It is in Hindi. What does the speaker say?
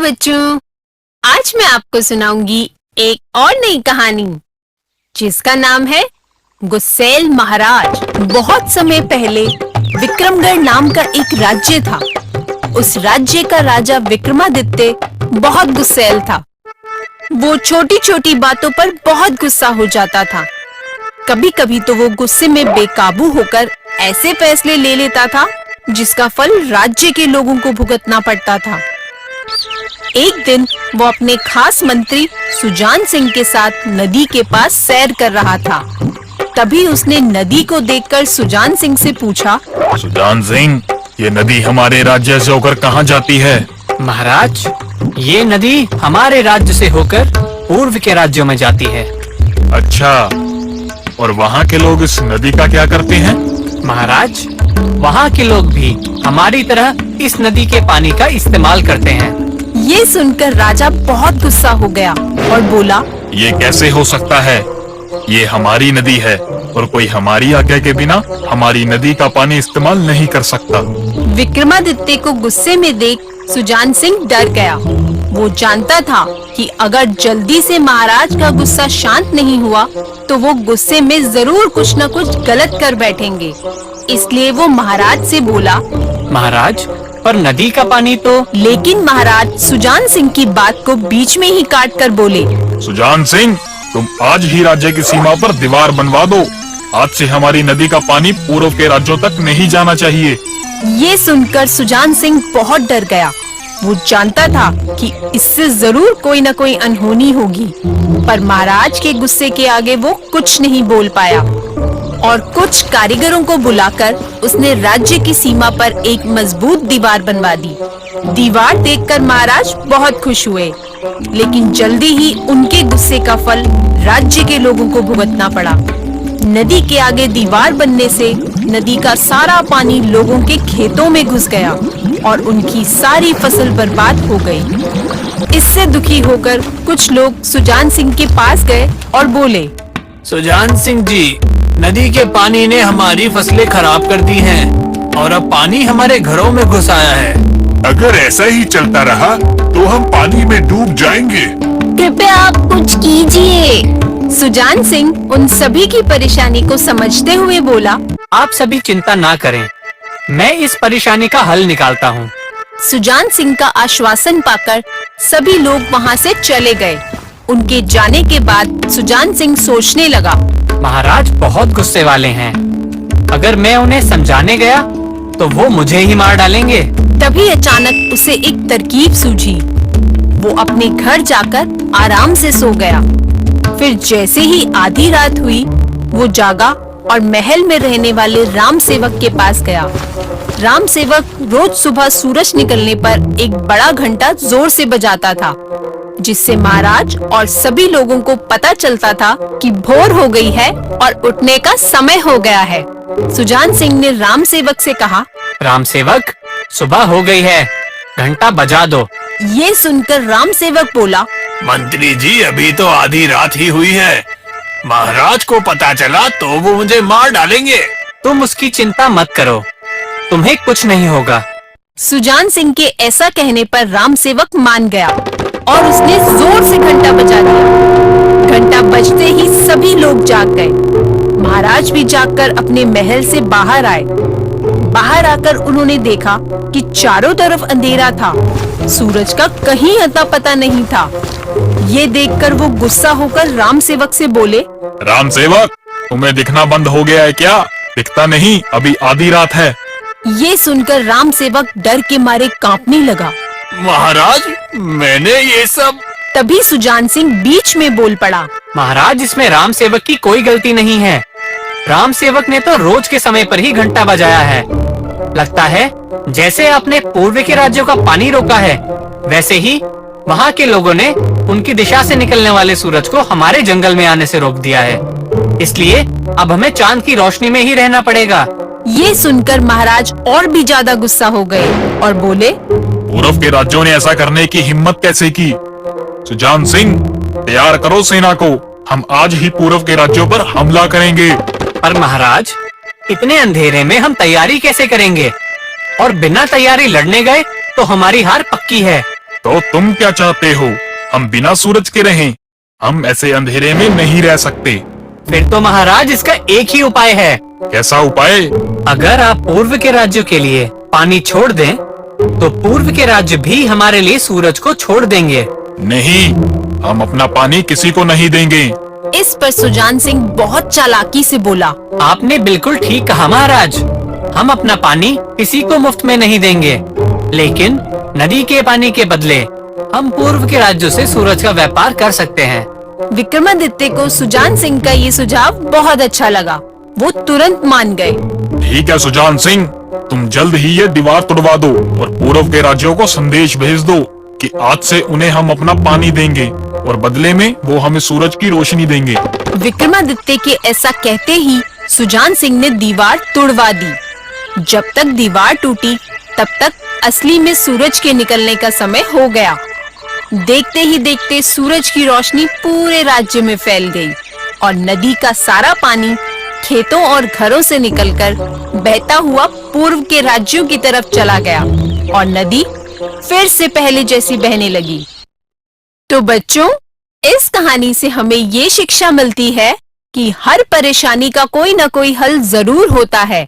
बच्चों, आज मैं आपको सुनाऊंगी एक और नई कहानी जिसका नाम है गुस्सैल महाराज। बहुत समय पहले विक्रमगढ़ नाम का एक राज्य था। उस राज्य का राजा विक्रमादित्य बहुत गुस्सैल था। वो छोटी छोटी बातों पर बहुत गुस्सा हो जाता था। कभी कभी तो वो गुस्से में बेकाबू होकर ऐसे फैसले ले लेता था जिसका फल राज्य के लोगों को भुगतना पड़ता था। एक दिन वो अपने खास मंत्री सुजान सिंह के साथ नदी के पास सैर कर रहा था। तभी उसने नदी को देखकर सुजान सिंह से पूछा, सुजान सिंह, ये नदी हमारे राज्य से होकर कहाँ जाती है? महाराज, ये नदी हमारे राज्य से होकर पूर्व के राज्यों में जाती है। अच्छा, और वहाँ के लोग इस नदी का क्या करते हैं? महाराज, वहाँ के लोग भी हमारी तरह इस नदी के पानी का इस्तेमाल करते हैं। ये सुनकर राजा बहुत गुस्सा हो गया और बोला, ये कैसे हो सकता है? ये हमारी नदी है और कोई हमारी आज्ञा के बिना हमारी नदी का पानी इस्तेमाल नहीं कर सकता। विक्रमादित्य को गुस्से में देख सुजान सिंह डर गया। वो जानता था कि अगर जल्दी से महाराज का गुस्सा शांत नहीं हुआ तो वो गुस्से में जरूर कुछ न कुछ गलत कर बैठेंगे। इसलिए वो महाराज से बोला, महाराज, पर नदी का पानी तो। लेकिन महाराज सुजान सिंह की बात को बीच में ही काट कर बोले, सुजान सिंह, तुम आज ही राज्य की सीमा पर दीवार बनवा दो। आज से हमारी नदी का पानी पूर्व के राज्यों तक नहीं जाना चाहिए। ये सुनकर सुजान सिंह बहुत डर गया। वो जानता था कि इससे जरूर कोई न कोई अनहोनी होगी, पर महाराज के गुस्से के आगे वो कुछ नहीं बोल पाया और कुछ कारीगरों को बुलाकर उसने राज्य की सीमा पर एक मजबूत दीवार बनवा दी। दीवार देखकर महाराज बहुत खुश हुए, लेकिन जल्दी ही उनके गुस्से का फल राज्य के लोगों को भुगतना पड़ा। नदी के आगे दीवार बनने से नदी का सारा पानी लोगों के खेतों में घुस गया और उनकी सारी फसल बर्बाद हो गई। इससे दुखी होकर कुछ लोग सुजान सिंह के पास गए और बोले, सुजान सिंह जी, नदी के पानी ने हमारी फसलें खराब कर दी हैं और अब पानी हमारे घरों में घुस आया है। अगर ऐसा ही चलता रहा तो हम पानी में डूब जाएंगे। कृपया आप कुछ कीजिए। सुजान सिंह उन सभी की परेशानी को समझते हुए बोला, आप सभी चिंता ना करें, मैं इस परेशानी का हल निकालता हूँ। सुजान सिंह का आश्वासन पाकर सभी लोग वहाँ से चले गए। उनके जाने के बाद सुजान सिंह सोचने लगा, महाराज बहुत गुस्से वाले हैं। अगर मैं उन्हें समझाने गया तो वो मुझे ही मार डालेंगे। तभी अचानक उसे एक तरकीब सूझी। वो अपने घर जाकर आराम से सो गया। फिर जैसे ही आधी रात हुई, वो जागा और महल में रहने वाले राम सेवक के पास गया। राम सेवक रोज सुबह सूरज निकलने पर एक बड़ा घंटा जोर से बजाता था, जिससे महाराज और सभी लोगों को पता चलता था कि भोर हो गई है और उठने का समय हो गया है। सुजान सिंह ने राम सेवक से कहा, राम सेवक, सुबह हो गई है, घंटा बजा दो। ये सुनकर राम सेवक बोला, मंत्री जी, अभी तो आधी रात ही हुई है। महाराज को पता चला तो वो मुझे मार डालेंगे। तुम उसकी चिंता मत करो, तुम्हें कुछ नहीं होगा। सुजान सिंह के ऐसा कहने पर राम सेवक मान गया और उसने जोर से घंटा बजा दिया। घंटा बजते ही सभी लोग जाग गए। महाराज भी जागकर अपने महल से बाहर आए। बाहर आकर उन्होंने देखा कि चारों तरफ अंधेरा था। सूरज का कहीं अता पता नहीं था। ये देखकर वो गुस्सा होकर राम सेवक से बोले, राम सेवक, तुम्हें दिखना बंद हो गया है क्या? दिखता नहीं, अभी आधी रात है। ये सुनकर राम सेवक डर के मारे कांपने लगा। महाराज, मैंने ये सब। तभी सुजान सिंह बीच में बोल पड़ा, महाराज, इसमें राम सेवक की कोई गलती नहीं है। राम सेवक ने तो रोज के समय पर ही घंटा बजाया है। लगता है जैसे आपने पूर्व के राज्यों का पानी रोका है, वैसे ही वहाँ के लोगों ने उनकी दिशा से निकलने वाले सूरज को हमारे जंगल में आने से रोक दिया है। इसलिए अब हमें चांद की रोशनी में ही रहना पड़ेगा। ये सुनकर महाराज और भी ज्यादा गुस्सा हो गए और बोले, पूर्व के राज्यों ने ऐसा करने की हिम्मत कैसे की? सुजान सिंह, तैयार करो सेना को, हम आज ही पूर्व के राज्यों पर हमला करेंगे। पर महाराज, इतने अंधेरे में हम तैयारी कैसे करेंगे? और बिना तैयारी लड़ने गए तो हमारी हार पक्की है। तो तुम क्या चाहते हो, हम बिना सूरज के रहें? हम ऐसे अंधेरे में नहीं रह सकते। फिर तो महाराज इसका एक ही उपाय है। कैसा उपाय? अगर आप पूर्व के राज्यों के लिए पानी छोड़ दें, तो पूर्व के राज्य भी हमारे लिए सूरज को छोड़ देंगे। नहीं, हम अपना पानी किसी को नहीं देंगे। इस पर सुजान सिंह बहुत चालाकी से बोला। आपने बिल्कुल ठीक कहा महाराज, हम अपना पानी किसी को मुफ्त में नहीं देंगे, लेकिन नदी के पानी के बदले हम पूर्व के राज्यों से सूरज का व्यापार कर सकते हैं। विक्रमादित्य को सुजान सिंह का ये सुझाव बहुत अच्छा लगा। वो तुरंत मान गए। ठीक है सुजान सिंह, तुम जल्द ही ये दीवार तोड़वा दो और पूर्व के राज्यों को संदेश भेज दो कि आज से उन्हें हम अपना पानी देंगे और बदले में वो हमें सूरज की रोशनी देंगे। विक्रमादित्य के ऐसा कहते ही सुजान सिंह ने दीवार तोड़वा दी। जब तक दीवार टूटी, तब तक असली में सूरज के निकलने का समय हो गया। देखते ही देखते सूरज की रोशनी पूरे राज्य में फैल गई और नदी का सारा पानी खेतों और घरों से निकलकर बहता हुआ पूर्व के राज्यों की तरफ चला गया और नदी फिर से पहले जैसी बहने लगी। तो बच्चों, इस कहानी से हमें ये शिक्षा मिलती है कि हर परेशानी का कोई ना कोई हल जरूर होता है।